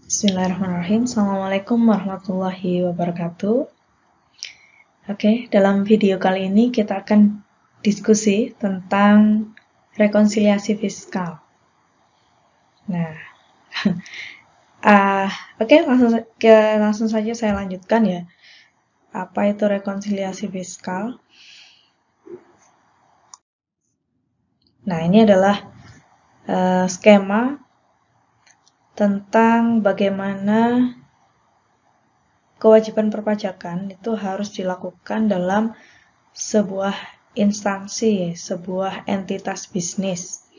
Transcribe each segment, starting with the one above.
Bismillahirrahmanirrahim. Assalamualaikum warahmatullahi wabarakatuh. Oke, dalam video kali ini kita akan diskusi tentang rekonsiliasi fiskal. Nah, oke, langsung saja saya lanjutkan ya. Apa itu rekonsiliasi fiskal? Nah, ini adalah skema tentang bagaimana kewajiban perpajakan itu harus dilakukan dalam sebuah instansi, sebuah entitas bisnis.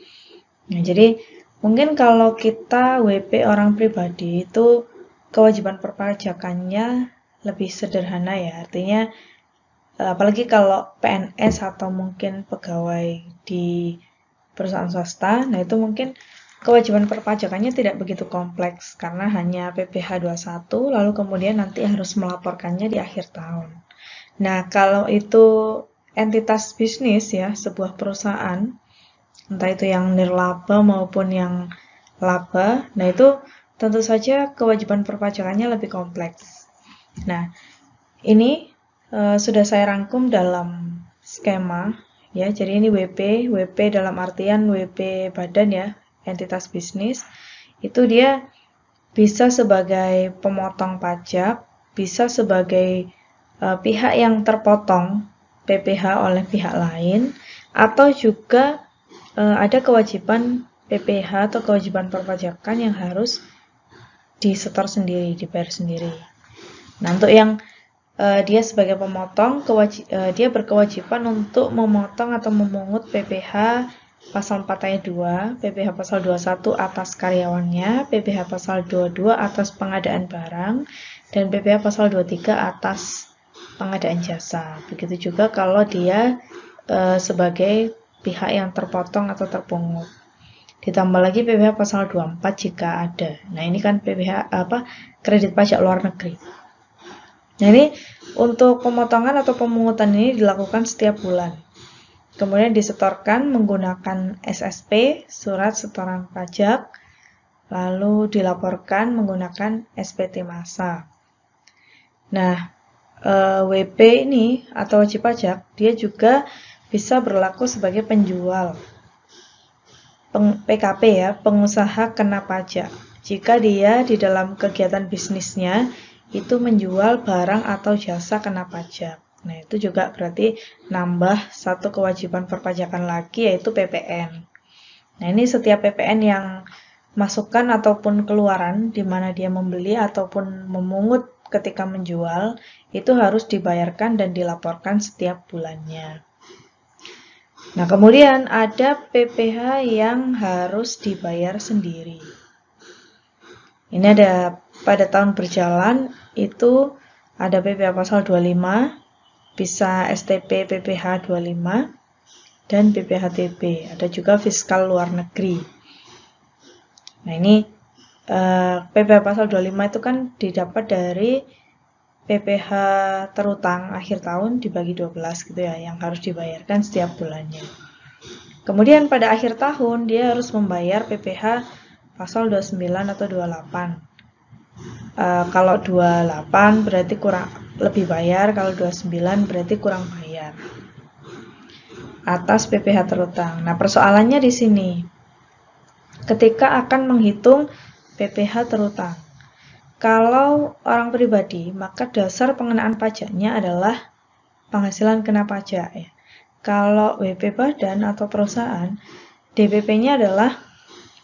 Nah, jadi mungkin kalau kita WP orang pribadi itu kewajiban perpajakannya lebih sederhana ya. Artinya apalagi kalau PNS atau mungkin pegawai di perusahaan swasta, nah itu mungkin kewajiban perpajakannya tidak begitu kompleks karena hanya PPh 21 lalu kemudian nanti harus melaporkannya di akhir tahun. Nah, kalau itu entitas bisnis ya, sebuah perusahaan, entah itu yang nirlaba maupun yang laba, nah itu tentu saja kewajiban perpajakannya lebih kompleks. Nah, ini sudah saya rangkum dalam skema ya. Jadi ini WP dalam artian WP badan ya, entitas bisnis. Itu dia bisa sebagai pemotong pajak, bisa sebagai pihak yang terpotong PPh oleh pihak lain, atau juga ada kewajiban PPh atau kewajiban perpajakan yang harus disetor sendiri, dibayar sendiri. Nah, untuk yang dia sebagai pemotong, dia berkewajiban untuk memotong atau memungut PPh pasal 4 ayat 2, PPh pasal 21 atas karyawannya, PPh pasal 22 atas pengadaan barang, dan PPh pasal 23 atas pengadaan jasa. Begitu juga kalau dia sebagai pihak yang terpotong atau terpungut. Ditambah lagi PPh pasal 24 jika ada. Nah, ini kan PPh kredit pajak luar negeri. Jadi, untuk pemotongan atau pemungutan ini dilakukan setiap bulan. Kemudian disetorkan menggunakan SSP, surat setoran pajak, lalu dilaporkan menggunakan SPT massa. Nah, WP ini atau wajib pajak, dia juga bisa berlaku sebagai penjual. PKP ya, pengusaha kena pajak. Jika dia di dalam kegiatan bisnisnya itu menjual barang atau jasa kena pajak. Nah, itu juga berarti nambah satu kewajiban perpajakan lagi, yaitu PPN. Nah, ini setiap PPN yang masukan ataupun keluaran, di mana dia membeli ataupun memungut ketika menjual, itu harus dibayarkan dan dilaporkan setiap bulannya. Nah, kemudian ada PPh yang harus dibayar sendiri. Ini ada pada tahun berjalan itu ada PPh pasal 25, bisa STP PPh 25 dan PPh-TB. Ada juga fiskal luar negeri. Nah, ini PPh pasal 25 itu kan didapat dari PPh terutang akhir tahun dibagi 12 gitu ya, yang harus dibayarkan setiap bulannya. Kemudian pada akhir tahun dia harus membayar PPh pasal 29 atau 28. Kalau 28 berarti kurang lebih bayar, kalau 29 berarti kurang bayar atas PPh terutang. Nah, persoalannya di sini. Ketika akan menghitung PPh terutang. Kalau orang pribadi, maka dasar pengenaan pajaknya adalah penghasilan kena pajak ya. Kalau WP badan atau perusahaan, DPP-nya adalah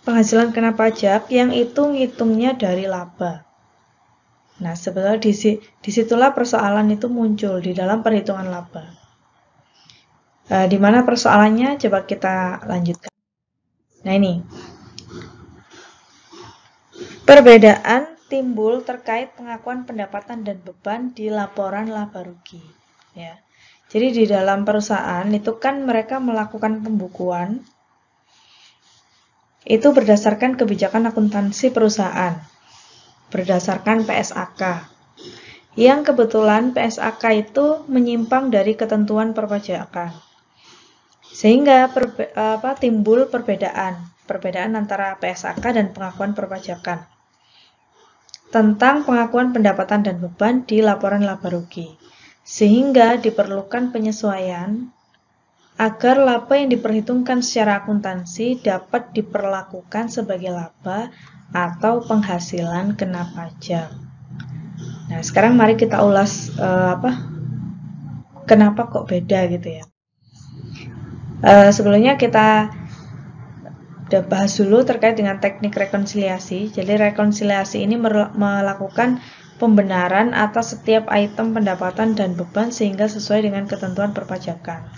penghasilan kena pajak yang itu ngitungnya dari laba. Nah, sebetulnya disitulah persoalan itu muncul di dalam perhitungan laba. Di mana persoalannya? Coba kita lanjutkan. Nah, ini. Perbedaan timbul terkait pengakuan pendapatan dan beban di laporan laba rugi. Ya. Jadi di dalam perusahaan itu kan mereka melakukan pembukuan itu berdasarkan kebijakan akuntansi perusahaan, berdasarkan PSAK. Yang kebetulan PSAK itu menyimpang dari ketentuan perpajakan. Sehingga timbul perbedaan antara PSAK dan pengakuan perpajakan. tentang pengakuan pendapatan dan beban di laporan laba rugi. Sehingga diperlukan penyesuaian agar laba yang diperhitungkan secara akuntansi dapat diperlakukan sebagai laba atau penghasilan kena pajak. Nah, sekarang mari kita ulas kenapa kok beda gitu ya. Sebelumnya kita udah bahas dulu terkait dengan teknik rekonsiliasi. Jadi rekonsiliasi ini melakukan pembenaran atas setiap item pendapatan dan beban sehingga sesuai dengan ketentuan perpajakan.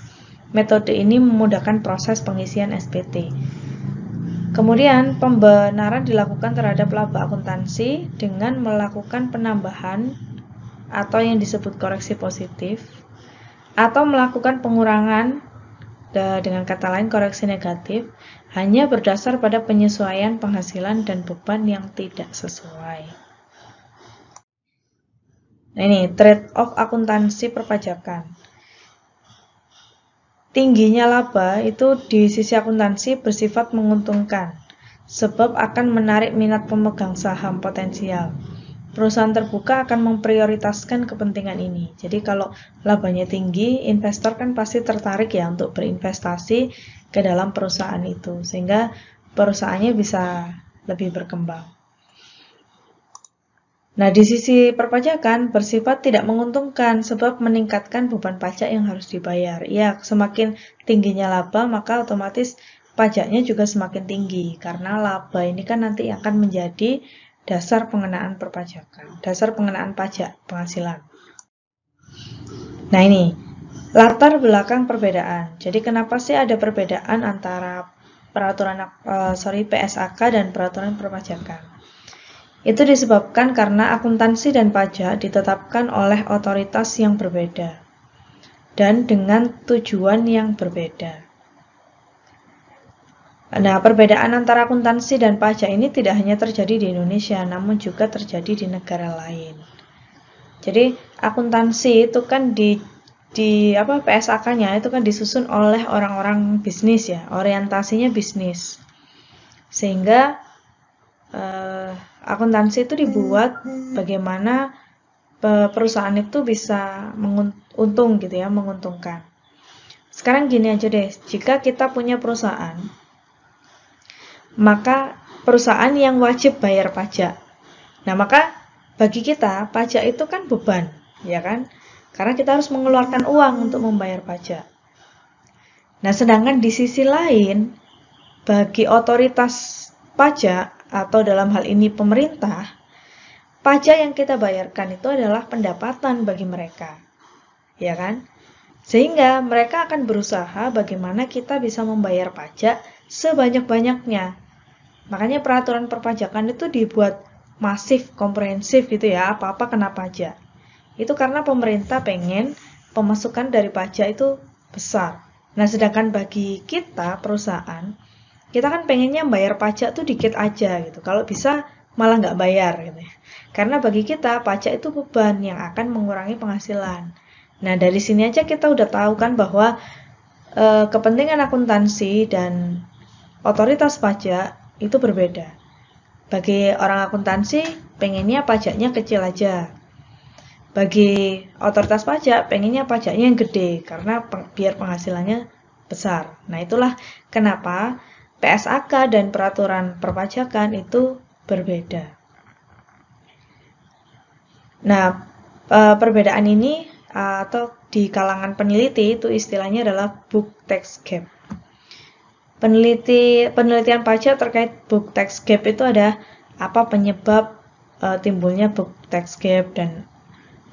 Metode ini memudahkan proses pengisian SPT. Kemudian pembenaran dilakukan terhadap laba akuntansi dengan melakukan penambahan atau yang disebut koreksi positif, atau melakukan pengurangan dengan kata lain koreksi negatif hanya berdasar pada penyesuaian penghasilan dan beban yang tidak sesuai. Nah, ini trade-off akuntansi perpajakan. Tingginya laba itu di sisi akuntansi bersifat menguntungkan, sebab akan menarik minat pemegang saham potensial. Perusahaan terbuka akan memprioritaskan kepentingan ini. Jadi kalau labanya tinggi, investor kan pasti tertarik ya untuk berinvestasi ke dalam perusahaan itu, sehingga perusahaannya bisa lebih berkembang. Nah, di sisi perpajakan bersifat tidak menguntungkan sebab meningkatkan beban pajak yang harus dibayar. Ya, semakin tingginya laba maka otomatis pajaknya juga semakin tinggi karena laba ini kan nanti akan menjadi dasar pengenaan perpajakan, dasar pengenaan pajak penghasilan. Nah, ini latar belakang perbedaan. Jadi kenapa sih ada perbedaan antara PSAK dan peraturan perpajakan? Itu disebabkan karena akuntansi dan pajak ditetapkan oleh otoritas yang berbeda dan dengan tujuan yang berbeda. Nah, perbedaan antara akuntansi dan pajak ini tidak hanya terjadi di Indonesia, namun juga terjadi di negara lain. Jadi, akuntansi itu kan PSAK-nya itu kan disusun oleh orang-orang bisnis ya, orientasinya bisnis. Sehingga akuntansi itu dibuat bagaimana perusahaan itu bisa menguntungkan. Sekarang gini aja deh, jika kita punya perusahaan, maka perusahaan yang wajib bayar pajak. Nah, maka bagi kita pajak itu kan beban, ya kan? Karena kita harus mengeluarkan uang untuk membayar pajak. Nah, sedangkan di sisi lain, bagi otoritas pajak atau dalam hal ini pemerintah, pajak yang kita bayarkan itu adalah pendapatan bagi mereka, ya kan? Sehingga mereka akan berusaha bagaimana kita bisa membayar pajak sebanyak-banyaknya. Makanya peraturan perpajakan itu dibuat masif, komprehensif gitu ya, apa-apa kena pajak. Itu karena pemerintah pengen pemasukan dari pajak itu besar. Nah, sedangkan bagi kita, perusahaan, kita kan pengennya bayar pajak tuh dikit aja gitu. Kalau bisa malah nggak bayar gitu ya. Karena bagi kita pajak itu beban yang akan mengurangi penghasilan. Nah, dari sini aja kita udah tahu kan bahwa kepentingan akuntansi dan otoritas pajak itu berbeda. Bagi orang akuntansi pengennya pajaknya kecil aja. Bagi otoritas pajak pengennya pajaknya yang gede karena biar penghasilannya besar. Nah, itulah kenapa PSAK dan peraturan perpajakan itu berbeda. Nah, perbedaan ini atau di kalangan peneliti itu istilahnya adalah book tax gap. Penelitian pajak terkait book tax gap itu ada apa penyebab timbulnya book tax gap dan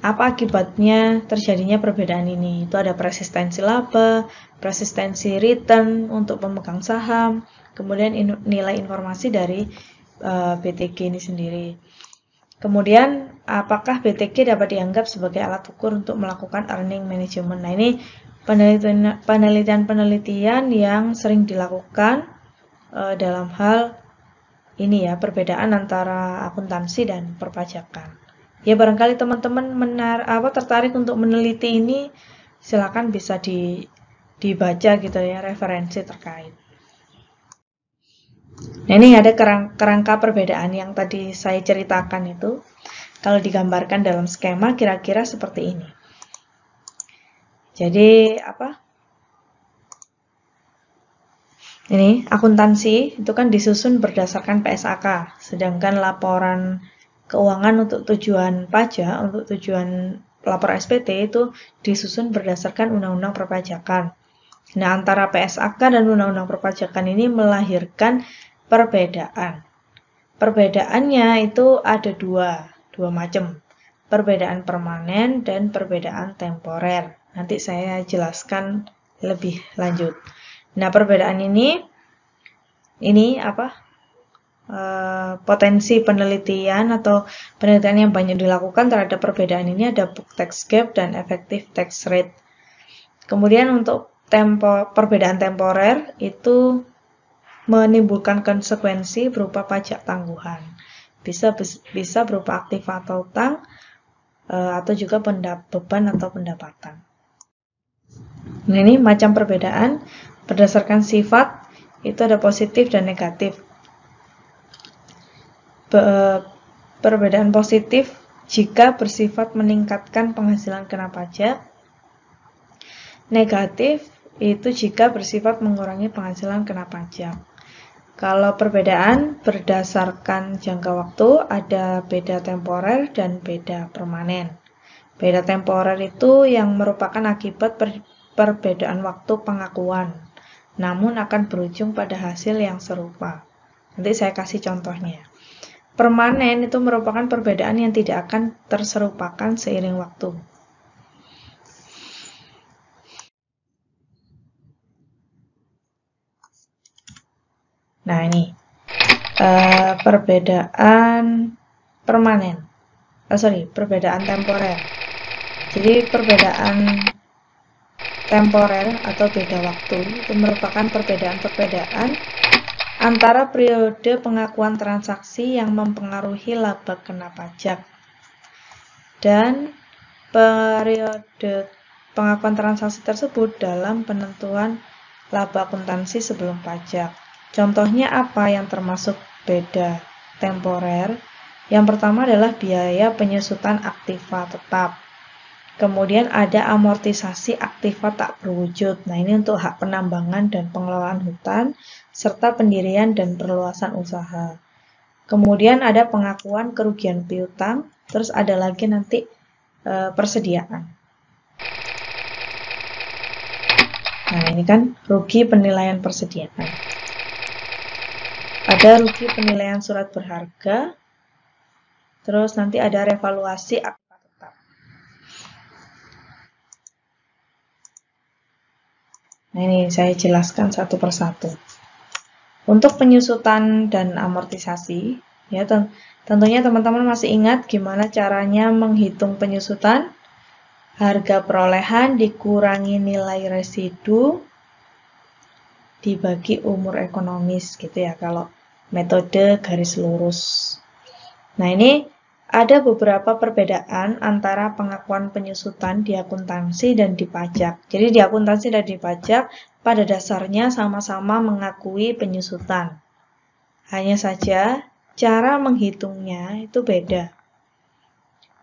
apa akibatnya terjadinya perbedaan ini. Itu ada persistensi laba, persistensi return untuk pemegang saham, kemudian nilai informasi dari BTG ini sendiri. Kemudian, apakah BTG dapat dianggap sebagai alat ukur untuk melakukan earning management? Nah, ini penelitian-penelitian yang sering dilakukan dalam hal ini ya, perbedaan antara akuntansi dan perpajakan. Ya, barangkali teman-teman tertarik untuk meneliti ini, silakan bisa dibaca gitu ya, referensi terkait. Nah, ini ada kerangka perbedaan yang tadi saya ceritakan itu. Kalau digambarkan dalam skema kira-kira seperti ini. Jadi, ini akuntansi itu kan disusun berdasarkan PSAK, sedangkan laporan keuangan untuk tujuan pajak, untuk tujuan lapor SPT itu disusun berdasarkan Undang-Undang Perpajakan. Nah, antara PSAK dan Undang-Undang Perpajakan ini melahirkan perbedaan. Perbedaannya itu ada dua macam. Perbedaan permanen dan perbedaan temporer. Nanti saya jelaskan lebih lanjut. Nah, perbedaan ini potensi penelitian atau penelitian yang banyak dilakukan terhadap perbedaan ini ada book tax gap dan effective tax rate. Kemudian untuk perbedaan temporer itu menimbulkan konsekuensi berupa pajak tangguhan. Bisa berupa aktiva atau utang atau juga beban atau pendapatan. Nah, ini macam perbedaan berdasarkan sifat itu ada positif dan negatif. Perbedaan positif jika bersifat meningkatkan penghasilan kena pajak. Negatif itu jika bersifat mengurangi penghasilan kena pajak. Kalau perbedaan berdasarkan jangka waktu ada beda temporer dan beda permanen. Beda temporer itu yang merupakan akibat perbedaan waktu pengakuan, namun akan berujung pada hasil yang serupa. Nanti saya kasih contohnya. Permanen itu merupakan perbedaan yang tidak akan terserupakan seiring waktu. Nah, ini perbedaan permanen. Perbedaan temporer. Jadi perbedaan temporer atau beda waktu itu merupakan perbedaan antara periode pengakuan transaksi yang mempengaruhi laba kena pajak dan periode pengakuan transaksi tersebut dalam penentuan laba akuntansi sebelum pajak. Contohnya apa yang termasuk beda temporer? Yang pertama adalah biaya penyusutan aktiva tetap. Kemudian ada amortisasi aktiva tak berwujud. Nah, ini untuk hak penambangan dan pengelolaan hutan, serta pendirian dan perluasan usaha. Kemudian ada pengakuan kerugian piutang, terus ada lagi nanti persediaan. Nah, ini kan rugi penilaian persediaan. Ada rugi penilaian surat berharga, terus nanti ada revaluasi aktiva tetap. Nah, ini saya jelaskan satu persatu. Untuk penyusutan dan amortisasi, ya tentunya teman-teman masih ingat gimana caranya menghitung penyusutan? Harga perolehan dikurangi nilai residu dibagi umur ekonomis gitu ya, kalau metode garis lurus. Nah, ini ada beberapa perbedaan antara pengakuan penyusutan di akuntansi dan di pajak. Jadi di akuntansi dan di pajak pada dasarnya sama-sama mengakui penyusutan. Hanya saja cara menghitungnya itu beda.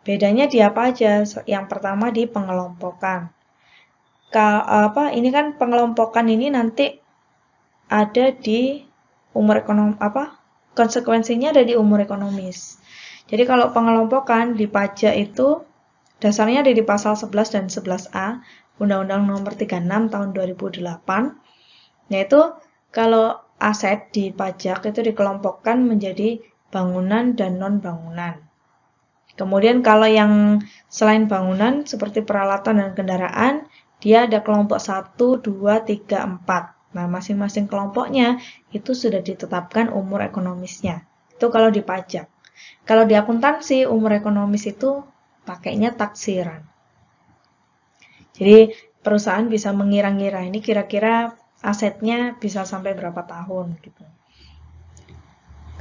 Bedanya di apa aja? Yang pertama di pengelompokan. Ini kan pengelompokan ini nanti ada di umur ekonomi konsekuensinya ada di umur ekonomis. Jadi kalau pengelompokan di pajak itu dasarnya ada di pasal 11 dan 11A Undang-Undang Nomor 36 Tahun 2008, yaitu kalau aset di pajak itu dikelompokkan menjadi bangunan dan non-bangunan. Kemudian kalau yang selain bangunan seperti peralatan dan kendaraan, dia ada kelompok 1, 2, 3, 4. Nah, masing-masing kelompoknya itu sudah ditetapkan umur ekonomisnya. Itu kalau di pajak. Kalau di akuntansi, umur ekonomis itu pakainya taksiran. Jadi, perusahaan bisa mengira-ngira ini kira-kira asetnya bisa sampai berapa tahun gitu.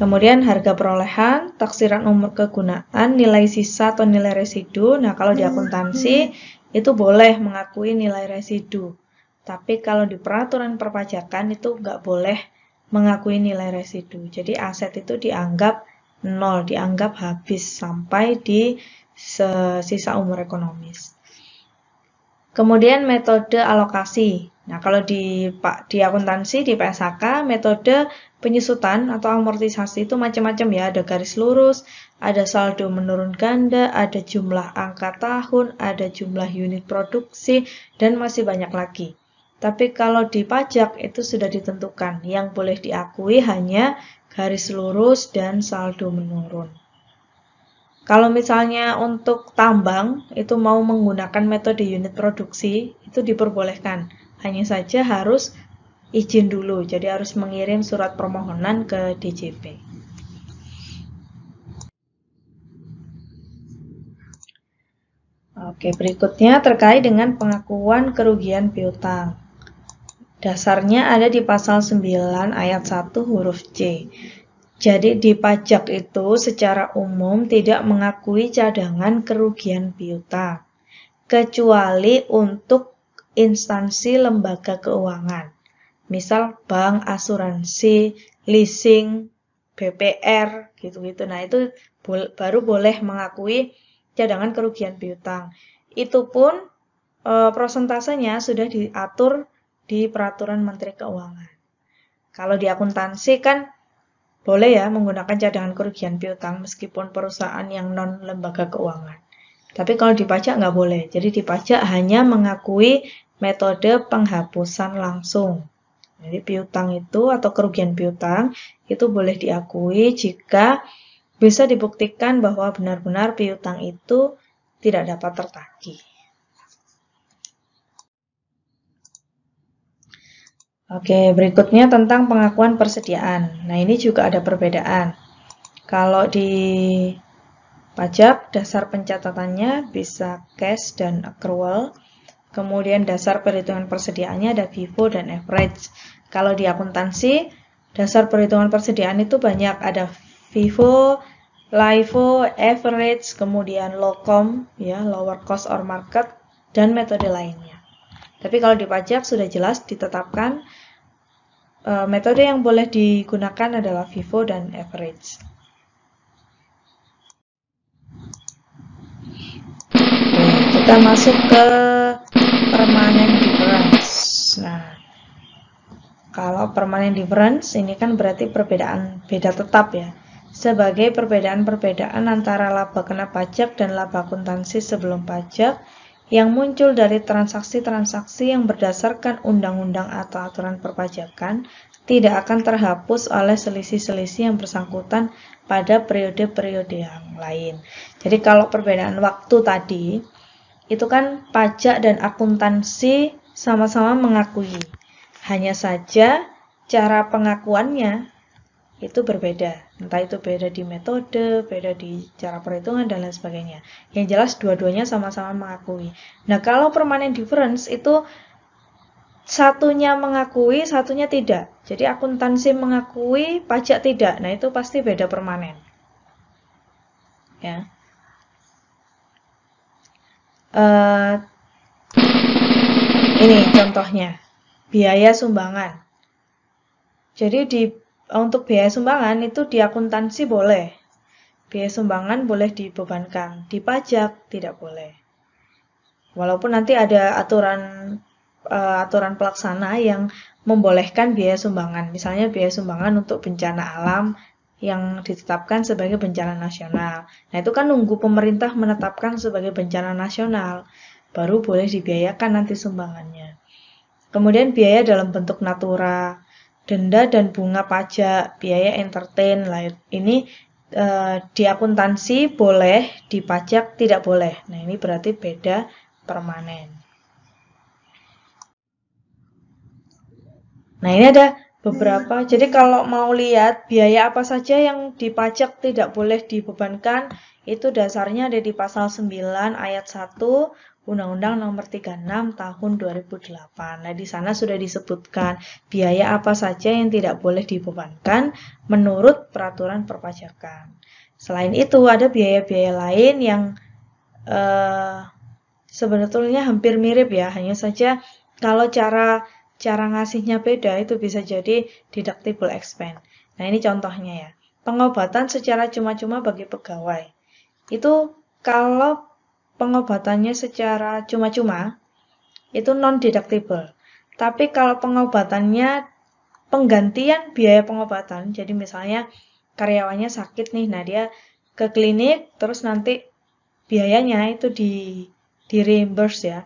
Kemudian harga perolehan, taksiran umur kegunaan, nilai sisa atau nilai residu. Nah, kalau di akuntansi itu boleh mengakui nilai residu. Tapi kalau di peraturan perpajakan itu nggak boleh mengakui nilai residu. Jadi aset itu dianggap nol, dianggap habis sampai di sisa umur ekonomis. Kemudian metode alokasi. Nah, kalau di akuntansi, di PSAK, metode penyusutan atau amortisasi itu macam-macam ya. Ada garis lurus, ada saldo menurun ganda, ada jumlah angka tahun, ada jumlah unit produksi, dan masih banyak lagi. Tapi kalau di pajak itu sudah ditentukan. Yang boleh diakui hanya garis lurus dan saldo menurun. Kalau misalnya untuk tambang, itu mau menggunakan metode unit produksi, itu diperbolehkan. Hanya saja harus izin dulu, jadi harus mengirim surat permohonan ke DJP. Oke, berikutnya terkait dengan pengakuan kerugian piutang. Dasarnya ada di pasal 9 ayat 1 huruf C. Jadi di pajak itu secara umum tidak mengakui cadangan kerugian piutang, kecuali untuk instansi lembaga keuangan. Misal bank, asuransi, leasing, BPR, gitu-gitu. Nah, itu baru boleh mengakui cadangan kerugian piutang. Itu pun prosentasenya sudah diatur di peraturan Menteri Keuangan. Kalau di akuntansi kan boleh ya menggunakan cadangan kerugian piutang meskipun perusahaan yang non lembaga keuangan. Tapi kalau di pajak nggak boleh. Jadi di pajak hanya mengakui metode penghapusan langsung. Jadi piutang itu atau kerugian piutang itu boleh diakui jika bisa dibuktikan bahwa benar-benar piutang itu tidak dapat tertagih. Oke, berikutnya tentang pengakuan persediaan. Nah, ini juga ada perbedaan. Kalau di pajak, dasar pencatatannya bisa cash dan accrual. Kemudian dasar perhitungan persediaannya ada FIFO dan average. Kalau di akuntansi, dasar perhitungan persediaan itu banyak. Ada FIFO, LIFO, average, kemudian LOCOM, ya, lower cost or market, dan metode lainnya. Tapi kalau di pajak sudah jelas ditetapkan metode yang boleh digunakan adalah FIFO dan average. Kita masuk ke permanent difference. Nah, kalau permanent difference ini kan berarti perbedaan beda tetap ya. Sebagai perbedaan-perbedaan antara laba kena pajak dan laba akuntansi sebelum pajak yang muncul dari transaksi-transaksi yang berdasarkan undang-undang atau aturan perpajakan tidak akan terhapus oleh selisih-selisih yang bersangkutan pada periode-periode yang lain. Jadi kalau perbedaan waktu tadi, itu kan pajak dan akuntansi sama-sama mengakui. Hanya saja cara pengakuannya itu berbeda. Entah itu beda di metode, beda di cara perhitungan, dan lain sebagainya. Yang jelas dua-duanya sama-sama mengakui. Nah, kalau permanent difference itu satunya mengakui, satunya tidak. Jadi akuntansi mengakui, pajak tidak. Nah, itu pasti beda permanen. Ya. Ini contohnya, biaya sumbangan. Jadi untuk biaya sumbangan itu di akuntansi boleh. Biaya sumbangan boleh dibebankan, di pajak tidak boleh. Walaupun nanti ada aturan pelaksana yang membolehkan biaya sumbangan. Misalnya biaya sumbangan untuk bencana alam yang ditetapkan sebagai bencana nasional. Nah, itu kan nunggu pemerintah menetapkan sebagai bencana nasional, baru boleh dibiayakan nanti sumbangannya. Kemudian biaya dalam bentuk natura, denda dan bunga pajak, biaya entertain, ini di akuntansi boleh, di pajak tidak boleh. Nah, ini berarti beda permanen. Nah, ini ada beberapa. Jadi kalau mau lihat biaya apa saja yang di pajak tidak boleh dibebankan, itu dasarnya ada di pasal 9 ayat 1 Undang-Undang Nomor 36 Tahun 2008. Nah, di sana sudah disebutkan biaya apa saja yang tidak boleh dibebankan menurut peraturan perpajakan. Selain itu, ada biaya-biaya lain yang sebetulnya hampir mirip ya, hanya saja kalau cara cara ngasihnya beda, itu bisa jadi deductible expense. Nah, ini contohnya ya. Pengobatan secara cuma-cuma bagi pegawai. Itu kalau pengobatannya secara cuma-cuma, itu non-deductible. Tapi kalau pengobatannya penggantian biaya pengobatan, jadi misalnya karyawannya sakit nih, nah dia ke klinik, terus nanti biayanya itu di reimburse ya,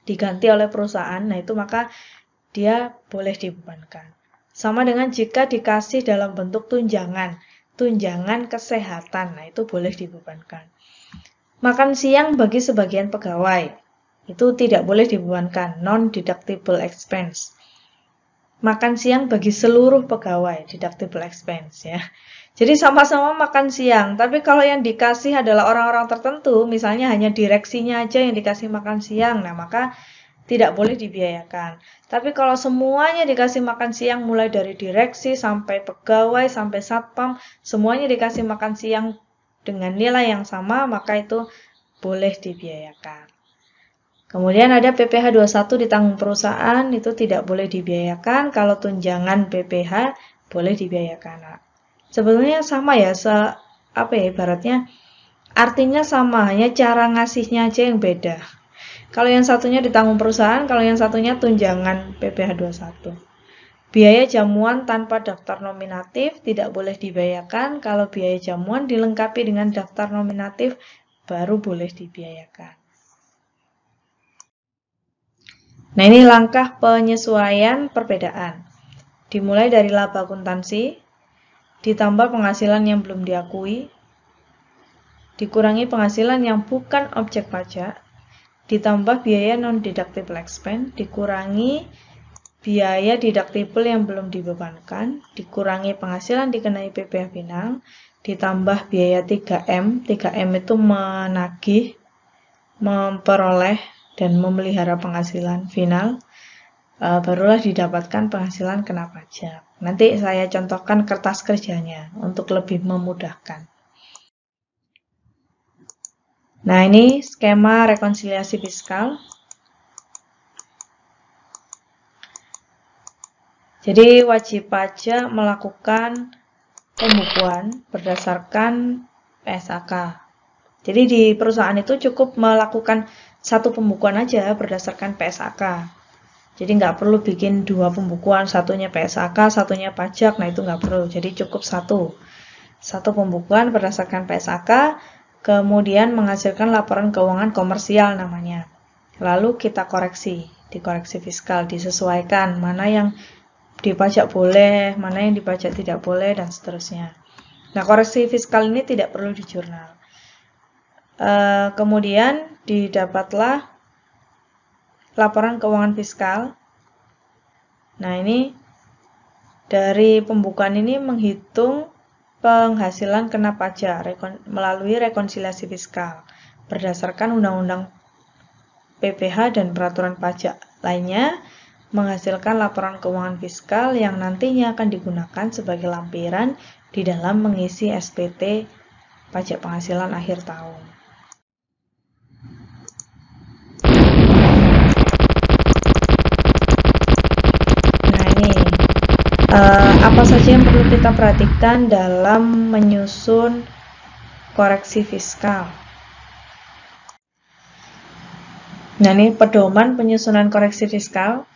diganti oleh perusahaan, nah itu maka dia boleh dibebankan. Sama dengan jika dikasih dalam bentuk tunjangan kesehatan, nah itu boleh dibebankan. Makan siang bagi sebagian pegawai, itu tidak boleh dibebankan, non-deductible expense. Makan siang bagi seluruh pegawai, deductible expense ya. Jadi sama-sama makan siang, tapi kalau yang dikasih adalah orang-orang tertentu, misalnya hanya direksinya aja yang dikasih makan siang, nah maka tidak boleh dibiayakan. Tapi kalau semuanya dikasih makan siang, mulai dari direksi sampai pegawai sampai satpam, semuanya dikasih makan siang dengan nilai yang sama, maka itu boleh dibiayakan. Kemudian ada PPh 21 ditanggung perusahaan, itu tidak boleh dibiayakan. Kalau tunjangan PPh boleh dibiayakan. Sebetulnya sama ya, ibaratnya artinya sama, hanya cara ngasihnya aja yang beda. Kalau yang satunya ditanggung perusahaan, kalau yang satunya tunjangan PPh 21. Biaya jamuan tanpa daftar nominatif tidak boleh dibiayakan. Kalau biaya jamuan dilengkapi dengan daftar nominatif, baru boleh dibiayakan. Nah, ini langkah penyesuaian perbedaan. Dimulai dari laba akuntansi, ditambah penghasilan yang belum diakui, dikurangi penghasilan yang bukan objek pajak, ditambah biaya non-deductible expense, dikurangi biaya deductible yang belum dibebankan, dikurangi penghasilan dikenai PPh final, ditambah biaya 3M. 3M itu menagih, memperoleh, dan memelihara penghasilan final, barulah didapatkan penghasilan kena pajak. Nanti saya contohkan kertas kerjanya untuk lebih memudahkan. Nah, ini skema rekonsiliasi fiskal. Jadi wajib pajak melakukan pembukuan berdasarkan PSAK. Jadi di perusahaan itu cukup melakukan satu pembukuan aja berdasarkan PSAK. Jadi nggak perlu bikin dua pembukuan, satunya PSAK, satunya pajak, nah itu nggak perlu. Jadi cukup satu pembukuan berdasarkan PSAK, kemudian menghasilkan laporan keuangan komersial namanya. Lalu kita koreksi, dikoreksi fiskal, disesuaikan mana yang dipajak boleh, mana yang dipajak tidak boleh, dan seterusnya. Nah, koreksi fiskal ini tidak perlu di jurnal. Kemudian didapatlah laporan keuangan fiskal. Nah, ini dari pembukuan ini menghitung penghasilan kena pajak melalui rekonsiliasi fiskal berdasarkan Undang-Undang PPh dan peraturan pajak lainnya, menghasilkan laporan keuangan fiskal yang nantinya akan digunakan sebagai lampiran di dalam mengisi SPT pajak penghasilan akhir tahun. Nah, ini apa saja yang perlu kita perhatikan dalam menyusun koreksi fiskal. Nah, ini pedoman penyusunan koreksi fiskal.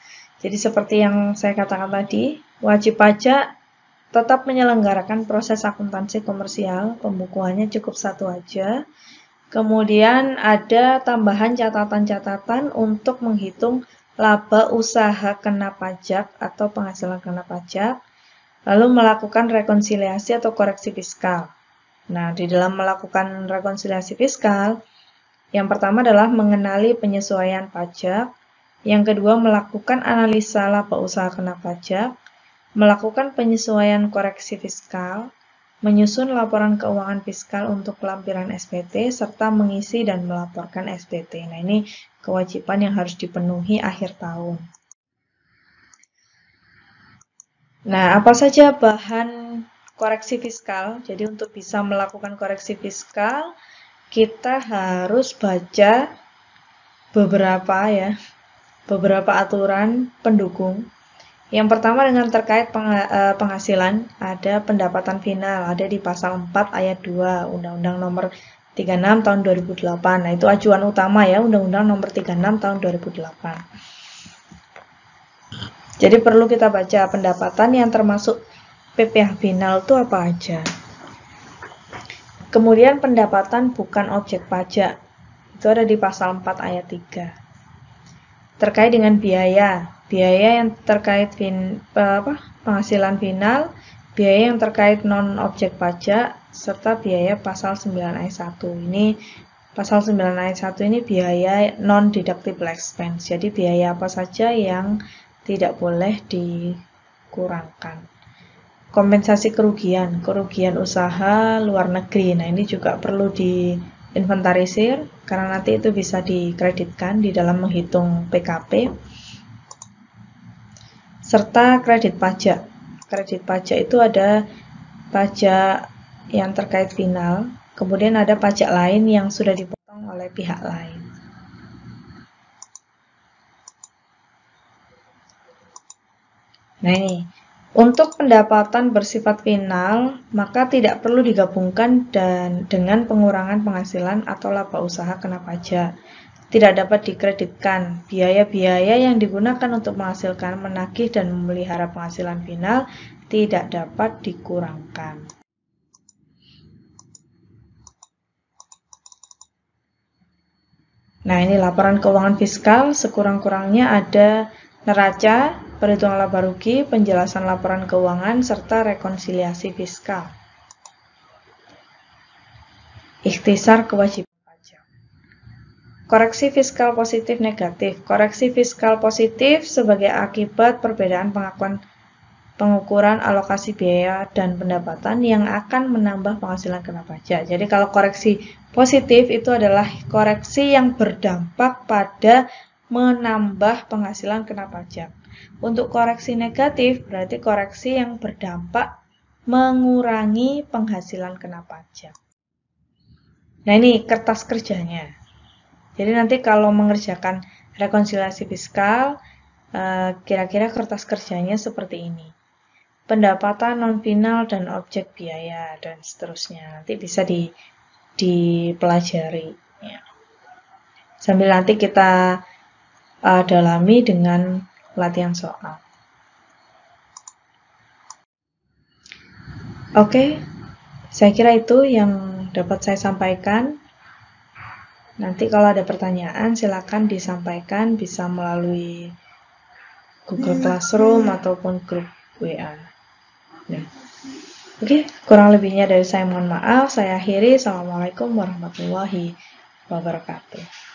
Jadi seperti yang saya katakan tadi, wajib pajak tetap menyelenggarakan proses akuntansi komersial, pembukuannya cukup satu aja. Kemudian ada tambahan catatan-catatan untuk menghitung laba usaha kena pajak atau penghasilan kena pajak, lalu melakukan rekonsiliasi atau koreksi fiskal. Nah, di dalam melakukan rekonsiliasi fiskal, yang pertama adalah mengenali penyesuaian pajak, yang kedua melakukan analisa laba usaha kena pajak, melakukan penyesuaian koreksi fiskal, menyusun laporan keuangan fiskal untuk lampiran SPT, serta mengisi dan melaporkan SPT. Nah, ini kewajiban yang harus dipenuhi akhir tahun. Nah, apa saja bahan koreksi fiskal? Jadi untuk bisa melakukan koreksi fiskal, kita harus baca beberapa ya. beberapa aturan pendukung. Yang pertama dengan terkait penghasilan, ada pendapatan final, ada di pasal 4 ayat 2 Undang-Undang nomor 36 tahun 2008. Nah, itu acuan utama ya, Undang-Undang nomor 36 tahun 2008. Jadi perlu kita baca pendapatan yang termasuk PPh final itu apa aja. Kemudian pendapatan bukan objek pajak, itu ada di pasal 4 ayat 3. Terkait dengan biaya yang terkait penghasilan final, biaya yang terkait non-objek pajak, serta biaya pasal 9 ayat 1. Ini pasal 9 ayat 1 ini biaya non-deductible expense. Jadi biaya apa saja yang tidak boleh dikurangkan. Kompensasi kerugian usaha luar negeri. Nah, ini juga perlu diinventarisir karena nanti itu bisa dikreditkan di dalam menghitung PKP. Serta kredit pajak. Kredit pajak itu ada pajak yang terkait final, kemudian ada pajak lain yang sudah dipotong oleh pihak lain. Nah, ini untuk pendapatan bersifat final, maka tidak perlu digabungkan dengan pengurangan penghasilan atau laba usaha kena pajak. Tidak dapat dikreditkan. Biaya-biaya yang digunakan untuk menghasilkan, menagih, dan memelihara penghasilan final tidak dapat dikurangkan. Nah, ini laporan keuangan fiskal, sekurang-kurangnya ada neraca, perhitungan laba rugi, penjelasan laporan keuangan, serta rekonsiliasi fiskal. Ikhtisar kewajiban pajak. Koreksi fiskal positif negatif. Koreksi fiskal positif sebagai akibat perbedaan pengukuran alokasi biaya dan pendapatan yang akan menambah penghasilan kena pajak. Jadi kalau koreksi positif itu adalah koreksi yang berdampak pada menambah penghasilan kena pajak. Untuk koreksi negatif berarti koreksi yang berdampak mengurangi penghasilan kena pajak. Nah, ini kertas kerjanya. Jadi nanti kalau mengerjakan rekonsiliasi fiskal, kira-kira kertas kerjanya seperti ini. Pendapatan non-final dan objek biaya dan seterusnya. Nanti bisa dipelajari. Ya. Sambil nanti kita dalami dengan latihan soal. Oke, saya kira itu yang dapat saya sampaikan. Nanti kalau ada pertanyaan silakan disampaikan, bisa melalui Google Classroom ataupun grup WA. Nah. Oke, kurang lebihnya dari saya mohon maaf. Saya akhiri. Assalamualaikum warahmatullahi wabarakatuh.